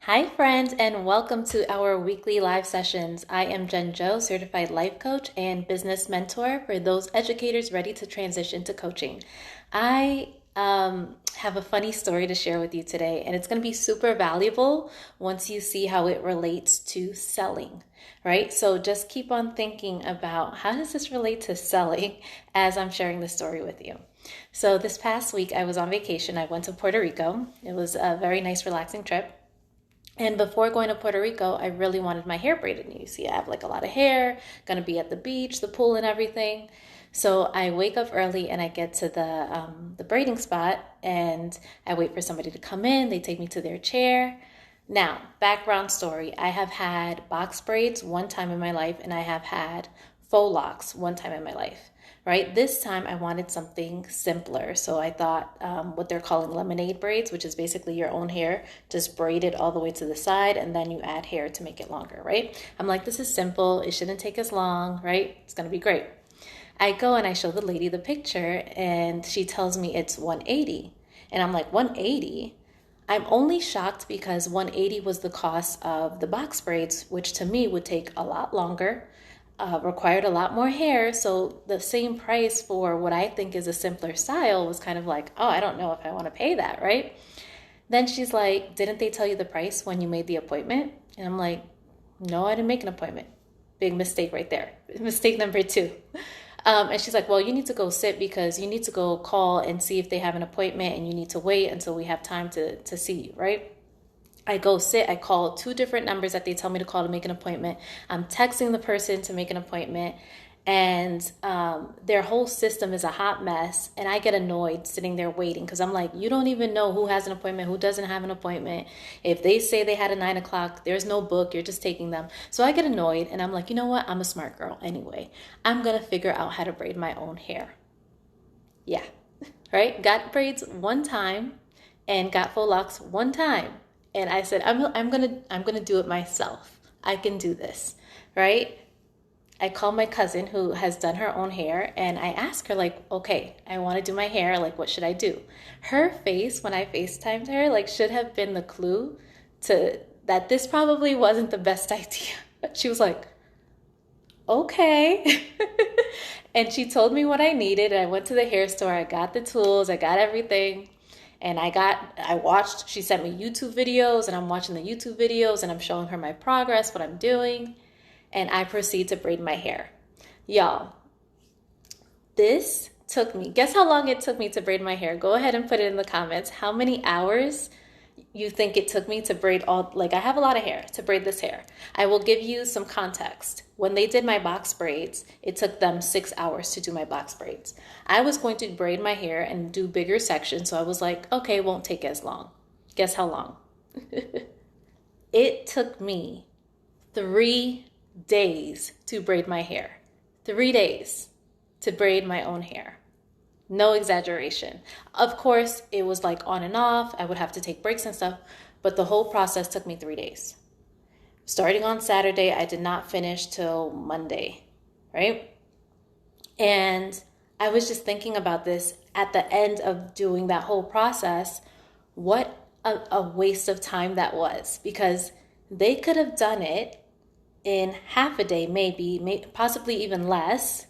Hi, friends, and welcome to our weekly live sessions. I am Jen Jo, certified life coach and business mentor for those educators ready to transition to coaching. I have a funny story to share with you today, and it's going to be super valuable once you see how it relates to selling, right? So just keep on thinking about how does this relate to selling as I'm sharing the story with you. So this past week, I was on vacation. I went to Puerto Rico. It was a very nice, relaxing trip. And before going to Puerto Rico, I really wanted my hair braided. And you see, I have like a lot of hair, gonna be at the beach, the pool, and everything. So I wake up early and I get to the braiding spot, and I wait for somebody to come in. They take me to their chair. Now, background story: I have had box braids one time in my life, and I have had faux locks one time in my life. Right, this time I wanted something simpler, so I thought what they're calling lemonade braids, which is basically your own hair, just braided all the way to the side, and then you add hair to make it longer. Right, I'm like, this is simple, it shouldn't take as long, right? It's gonna be great. I go and I show the lady the picture, and she tells me it's 180, and I'm like, 180? I'm only shocked because 180 was the cost of the box braids, which to me would take a lot longer, required a lot more hair. So the same price for what I think is a simpler style was kind of like, oh, I don't know if I want to pay that, right? Then she's like, didn't they tell you the price when you made the appointment? And I'm like, no, I didn't make an appointment. Big mistake right there. Mistake number two. And she's like, well, you need to go sit because you need to go call and see if they have an appointment, and you need to wait until we have time to see you, right? I go sit, I call two different numbers that they tell me to call to make an appointment. I'm texting the person to make an appointment, and their whole system is a hot mess. And I get annoyed sitting there waiting because I'm like, you don't even know who has an appointment, who doesn't have an appointment. If they say they had a 9 o'clock, there's no book, you're just taking them. So I get annoyed, and I'm like, you know what? I'm a smart girl anyway. I'm going to figure out how to braid my own hair. Yeah, right? Got braids one time and got faux locks one time. And I said, I'm gonna do it myself. I can do this, right? I call my cousin who has done her own hair, and I ask her, like, okay, I want to do my hair, like, what should I do? Her face when I FaceTimed her, like, should have been the clue to that this probably wasn't the best idea. She was like, okay. And she told me what I needed. I went to the hair store, I got the tools, I got everything. And I watched, she sent me YouTube videos, and I'm watching the YouTube videos, and I'm showing her my progress, what I'm doing. And I proceed to braid my hair. Y'all, this took me, guess how long it took me to braid my hair? Go ahead and put it in the comments. How many hours you think it took me to braid all, like, I have a lot of hair to braid this hair. I will give you some context. When they did my box braids, it took them 6 hours to do my box braids. I was going to braid my hair and do bigger sections, so I was like, okay, it won't take as long. Guess how long? It took me 3 days to braid my hair. 3 days to braid my own hair. No exaggeration. Of course, it was like on and off. I would have to take breaks and stuff, but the whole process took me 3 days. Starting on Saturday, I did not finish till Monday, right? And I was just thinking about this at the end of doing that whole process. What a waste of time that was, because they could have done it in half a day, maybe possibly even less.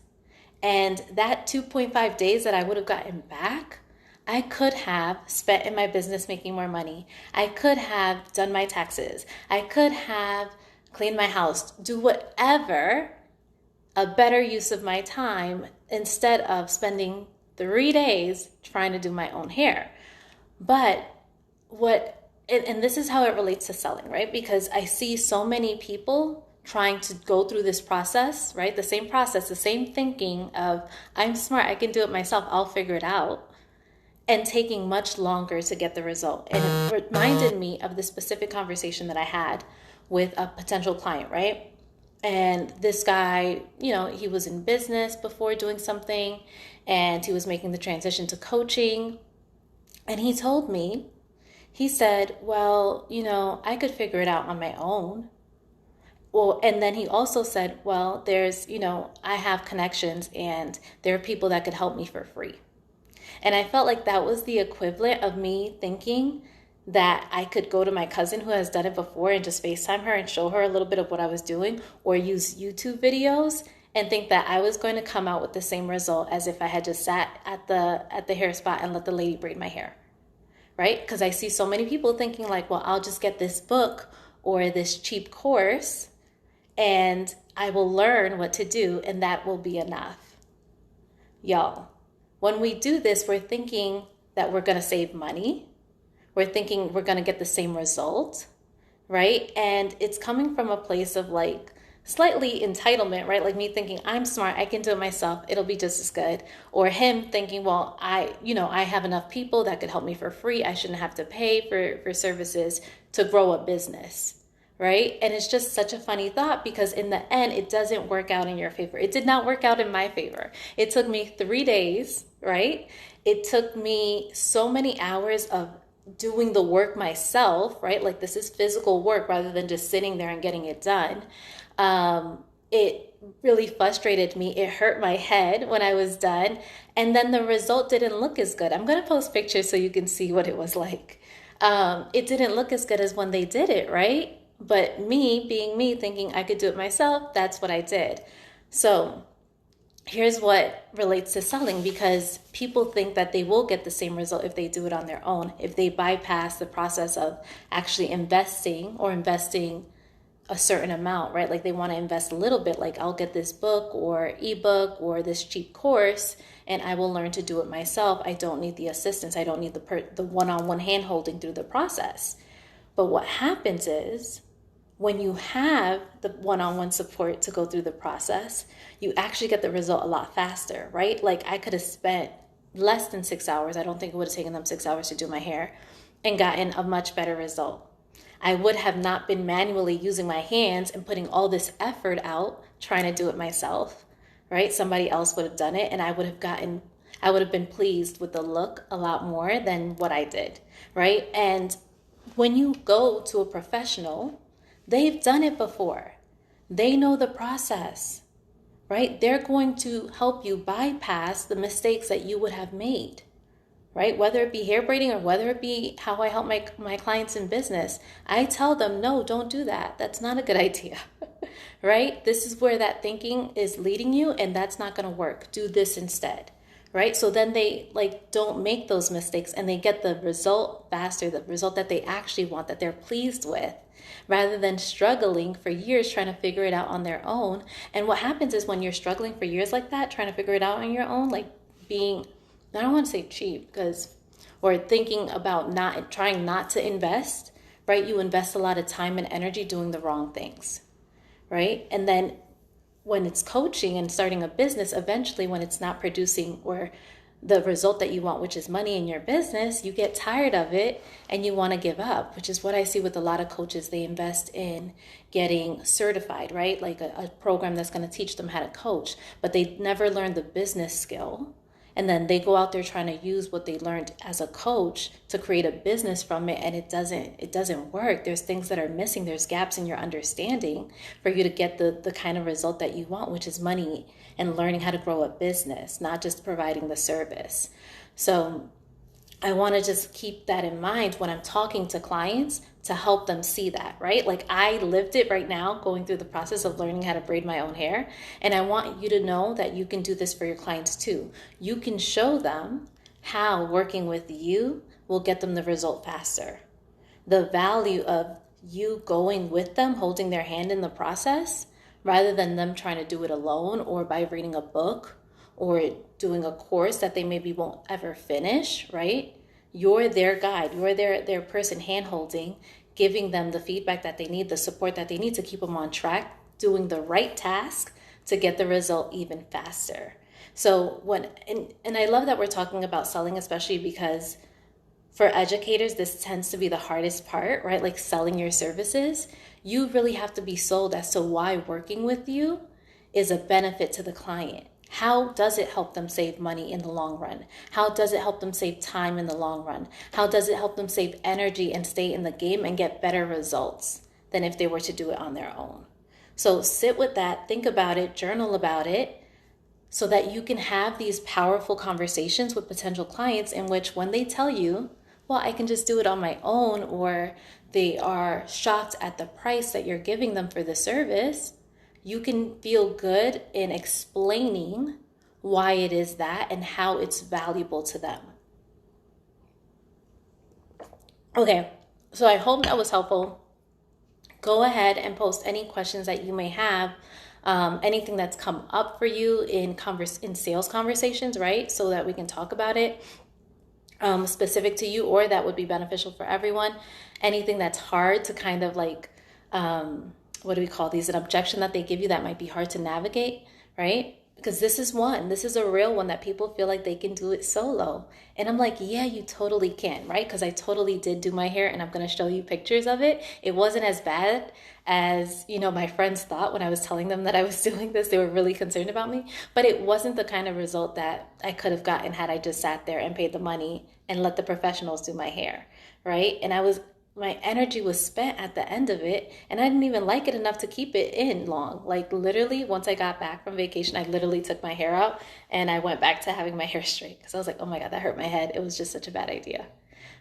And that 2.5 days that I would have gotten back, I could have spent in my business making more money. I could have done my taxes. I could have cleaned my house, do whatever, a better use of my time instead of spending 3 days trying to do my own hair. But and this is how it relates to selling, right? Because I see so many people trying to go through this process, right? The same process, the same thinking of, I'm smart, I can do it myself, I'll figure it out, and taking much longer to get the result. And it reminded me of the specific conversation that I had with a potential client, right? And this guy, he was in business before doing something, and he was making the transition to coaching. And he told me, he said, well, I could figure it out on my own. Well, and then he also said, well, I have connections, and there are people that could help me for free. And I felt like that was the equivalent of me thinking that I could go to my cousin who has done it before and just FaceTime her and show her a little bit of what I was doing, or use YouTube videos and think that I was going to come out with the same result as if I had just sat at the hair spot and let the lady braid my hair, right? Because I see so many people thinking like, well, I'll just get this book or this cheap course and I will learn what to do and that will be enough. Y'all, when we do this, we're thinking that we're going to save money. We're thinking we're going to get the same result, right? And it's coming from a place of like slightly entitlement, right? Like me thinking I'm smart, I can do it myself, it'll be just as good. Or him thinking, well, I have enough people that could help me for free. I shouldn't have to pay for services to grow a business, right? And it's just such a funny thought because in the end, it doesn't work out in your favor. It did not work out in my favor. It took me 3 days, right? It took me so many hours of doing the work myself, right? Like this is physical work rather than just sitting there and getting it done. It really frustrated me. It hurt my head when I was done. And then the result didn't look as good. I'm going to post pictures so you can see what it was like. It didn't look as good as when they did it, right? But me being me, thinking I could do it myself, that's what I did. So here's what relates to selling, because people think that they will get the same result if they do it on their own, if they bypass the process of actually investing or investing a certain amount, right? Like they want to invest a little bit, like I'll get this book or ebook or this cheap course and I will learn to do it myself. I don't need the assistance. I don't need the one-on-one hand holding through the process. But what happens is when you have the one-on-one support to go through the process, you actually get the result a lot faster, right? Like I could have spent less than 6 hours. I don't think it would have taken them 6 hours to do my hair and gotten a much better result. I would have not been manually using my hands and putting all this effort out trying to do it myself, right? Somebody else would have done it and I would have been pleased with the look a lot more than what I did, right? And when you go to a professional, they've done it before. They know the process, right? They're going to help you bypass the mistakes that you would have made, right? Whether it be hair braiding or whether it be how I help my clients in business, I tell them, no, don't do that. That's not a good idea, right? This is where that thinking is leading you and that's not going to work. Do this instead, right? So then they like don't make those mistakes and they get the result faster, the result that they actually want, that they're pleased with, rather than struggling for years trying to figure it out on their own. And what happens is when you're struggling for years like that, trying to figure it out on your own, like being, I don't want to say cheap or thinking about trying not to invest, right? You invest a lot of time and energy doing the wrong things, right? And then when it's coaching and starting a business, eventually when it's not producing or the result that you want, which is money in your business, you get tired of it and you want to give up, which is what I see with a lot of coaches. They invest in getting certified, right? Like a program that's going to teach them how to coach, but they never learn the business skill. And then they go out there trying to use what they learned as a coach to create a business from it. And it doesn't work. There's things that are missing. There's gaps in your understanding for you to get the kind of result that you want, which is money and learning how to grow a business, not just providing the service. So I want to just keep that in mind when I'm talking to clients to help them see that, right? Like I lived it right now, going through the process of learning how to braid my own hair. And I want you to know that you can do this for your clients too. You can show them how working with you will get them the result faster. The value of you going with them, holding their hand in the process, rather than them trying to do it alone or by reading a book or doing a course that they maybe won't ever finish, right? You're their guide. You're their person hand-holding, giving them the feedback that they need, the support that they need to keep them on track, doing the right task to get the result even faster. So and I love that we're talking about selling, especially because for educators, this tends to be the hardest part, right? Like selling your services. You really have to be sold as to why working with you is a benefit to the client. How does it help them save money in the long run? How does it help them save time in the long run? How does it help them save energy and stay in the game and get better results than if they were to do it on their own? So sit with that, think about it, journal about it, so that you can have these powerful conversations with potential clients in which when they tell you well, I can just do it on my own, or they are shocked at the price that you're giving them for the service, you can feel good in explaining why it is that and how it's valuable to them. Okay, so I hope that was helpful. Go ahead and post any questions that you may have, anything that's come up for you in sales conversations, right? So that we can talk about it, specific to you, or that would be beneficial for everyone. Anything that's hard to kind of like, what do we call these? An objection that they give you that might be hard to navigate, right? Because this is a real one that people feel like they can do it solo. And I'm like, yeah, you totally can, right? Because I totally did do my hair, and I'm going to show you pictures of it. It wasn't as bad as, my friends thought when I was telling them that I was doing this. They were really concerned about me, but it wasn't the kind of result that I could have gotten had I just sat there and paid the money and let the professionals do my hair, right? And my energy was spent at the end of it, and I didn't even like it enough to keep it in long. Like literally, once I got back from vacation, I literally took my hair out and I went back to having my hair straight because I was like, oh my God, that hurt my head. It was just such a bad idea,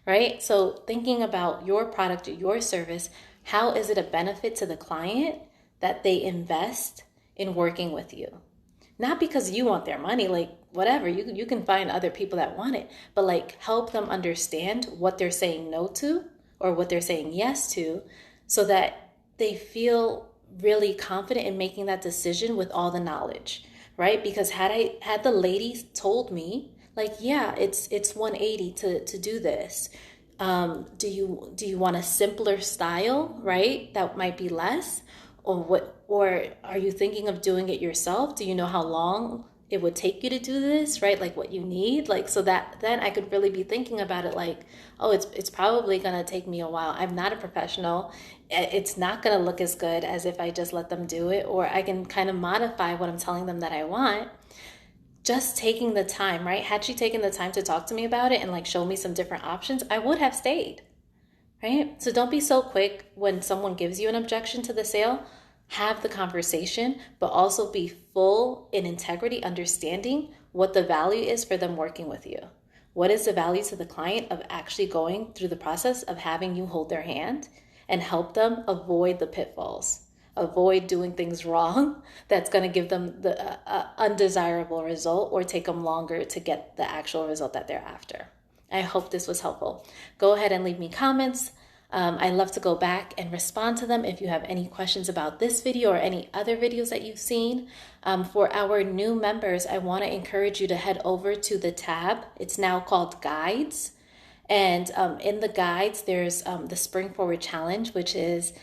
right? So thinking about your product or your service, how is it a benefit to the client that they invest in working with you? Not because you want their money, like whatever, you can find other people that want it, but like help them understand what they're saying no to or what they're saying yes to, so that they feel really confident in making that decision with all the knowledge, right? Because had the ladies told me, like, yeah, it's 180 to do this. Do you want a simpler style, right? That might be less, or what? Or are you thinking of doing it yourself? Do you know how long it would take you to do this, right? Like what you need, like, so that then I could really be thinking about it like, oh, it's probably gonna take me a while. I'm not a professional. It's not gonna look as good as if I just let them do it, or I can kind of modify what I'm telling them that I want. Just taking the time, right? Had she taken the time to talk to me about it and like show me some different options, I would have stayed, right? So don't be so quick when someone gives you an objection to the sale. Have the conversation, but also be full in integrity, understanding what the value is for them working with you. What is the value to the client of actually going through the process of having you hold their hand and help them avoid the pitfalls, avoid doing things wrong that's going to give them the undesirable result or take them longer to get the actual result that they're after. I hope this was helpful. Go ahead and leave me comments. I love to go back and respond to them if you have any questions about this video or any other videos that you've seen. For our new members, I want to encourage you to head over to the tab. It's now called Guides. And in the guides, there's the Spring Forward Challenge, which is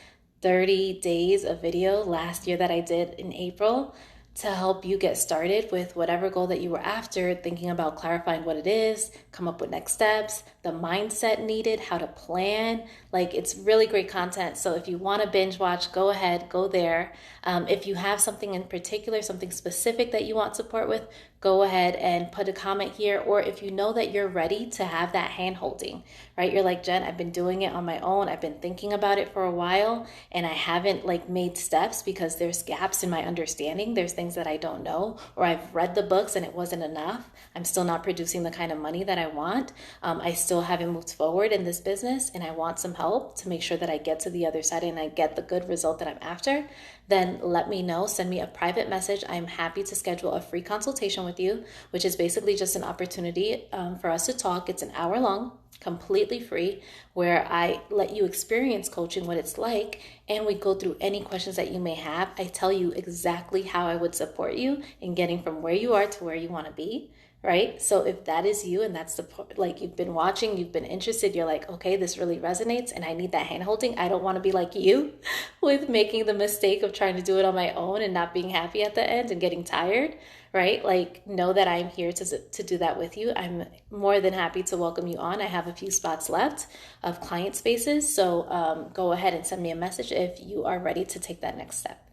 30 days of video last year that I did in April to help you get started with whatever goal that you were after, thinking about clarifying what it is, come up with next steps, the mindset needed, how to plan. Like, it's really great content. So if you want to binge watch, go ahead, go there. If you have something in particular, something specific that you want support with, go ahead and put a comment here. Or if you know that you're ready to have that hand holding, right? You're like, Jen, I've been doing it on my own. I've been thinking about it for a while and I haven't like made steps because there's gaps in my understanding. There's things that I don't know, or I've read the books and it wasn't enough. I'm still not producing the kind of money that I want. I still haven't moved forward in this business and I want some help to make sure that I get to the other side and I get the good result that I'm after. Then let me know, send me a private message. I'm happy to schedule a free consultation with you, which is basically just an opportunity for us to talk. It's an hour long, completely free, where I let you experience coaching, what it's like, and we go through any questions that you may have. I tell you exactly how I would support you in getting from where you are to where you want to be. Right? So if that is you and that's like you've been watching, you've been interested, you're like, okay, this really resonates and I need that hand holding. I don't want to be like you with making the mistake of trying to do it on my own and not being happy at the end and getting tired, right? Like, know that I'm here to do that with you. I'm more than happy to welcome you on. I have a few spots left of client spaces. So go ahead and send me a message if you are ready to take that next step.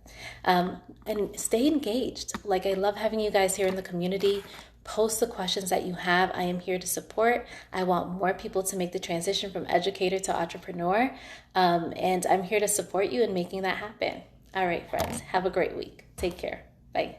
And stay engaged. Like, I love having you guys here in the community. Post the questions that you have. I am here to support. I want more people to make the transition from educator to entrepreneur. And I'm here to support you in making that happen. All right, friends, have a great week. Take care. Bye.